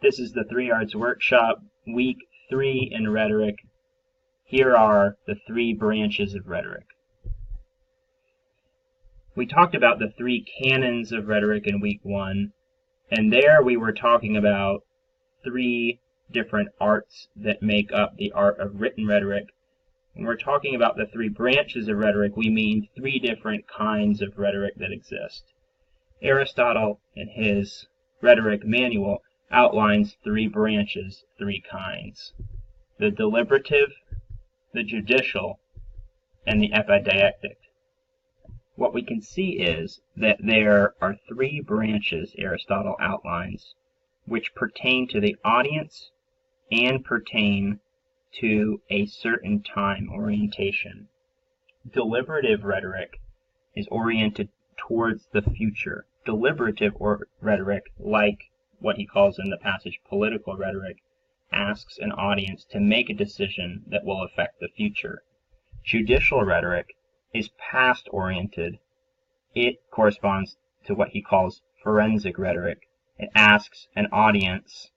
This is the 3 Arts Workshop, Week 3 in Rhetoric. Here are the 3 branches of rhetoric. We talked about the 3 canons of rhetoric in Week 1, and there we were talking about 3 different arts that make up the art of written rhetoric. When we're talking about the 3 branches of rhetoric, we mean 3 different kinds of rhetoric that exist. Aristotle, in his Rhetoric Manual, outlines 3 branches, 3 kinds: the deliberative, the judicial, and the epideictic. What we can see is that there are 3 branches Aristotle outlines which pertain to the audience and pertain to a certain time orientation. Deliberative rhetoric is oriented towards the future. Deliberative rhetoric, like what he calls in the passage political rhetoric, asks an audience to make a decision that will affect the future. Judicial rhetoric is past-oriented. It corresponds to what he calls forensic rhetoric. It asks an audience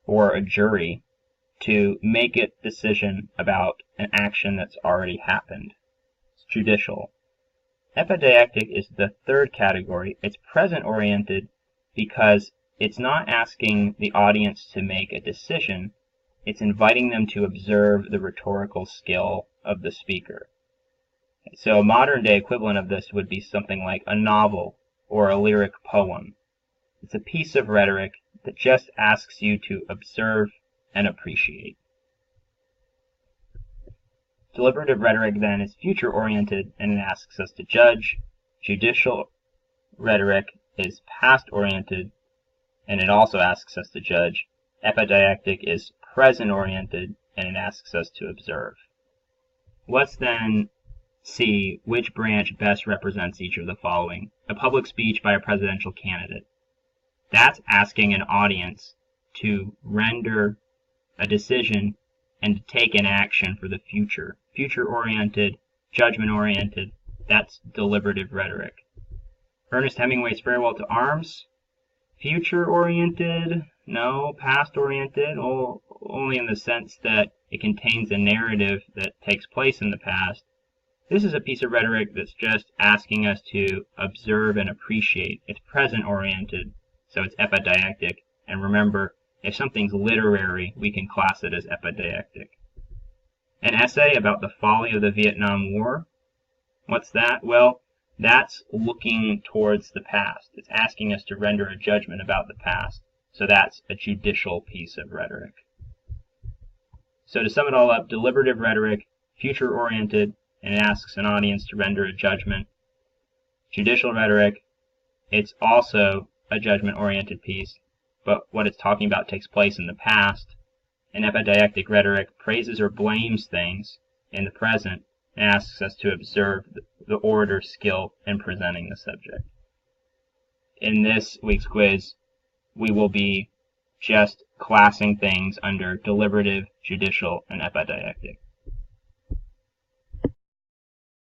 or a jury to make a decision about an action that's already happened. It's judicial. Epideictic is the 3rd category. It's present-oriented because it's not asking the audience to make a decision. It's inviting them to observe the rhetorical skill of the speaker. So a modern-day equivalent of this would be something like a novel or a lyric poem. It's a piece of rhetoric that just asks you to observe and appreciate. Deliberative rhetoric, then, is future-oriented, and it asks us to judge. Judicial rhetoric is past-oriented, and it also asks us to judge. Epideictic is present-oriented, and it asks us to observe. Let's then see which branch best represents each of the following. A public speech by a presidential candidate. That's asking an audience to render a decision and to take an action for the future. Future-oriented, judgment-oriented, that's deliberative rhetoric. Ernest Hemingway's Farewell to Arms, future-oriented, no, past-oriented, only in the sense that it contains a narrative that takes place in the past. This is a piece of rhetoric that's just asking us to observe and appreciate. It's present-oriented, so it's epideictic. And remember, if something's literary, we can class it as epideictic. An essay about the folly of the Vietnam War. What's that? Well, that's looking towards the past. It's asking us to render a judgment about the past. So that's a judicial piece of rhetoric. So to sum it all up, deliberative rhetoric, future-oriented, and it asks an audience to render a judgment. Judicial rhetoric, it's also a judgment-oriented piece, but what it's talking about takes place in the past. And epideictic rhetoric praises or blames things in the present and asks us to observe the orator's skill in presenting the subject. In this week's quiz, we will be just classing things under deliberative, judicial, and epideictic.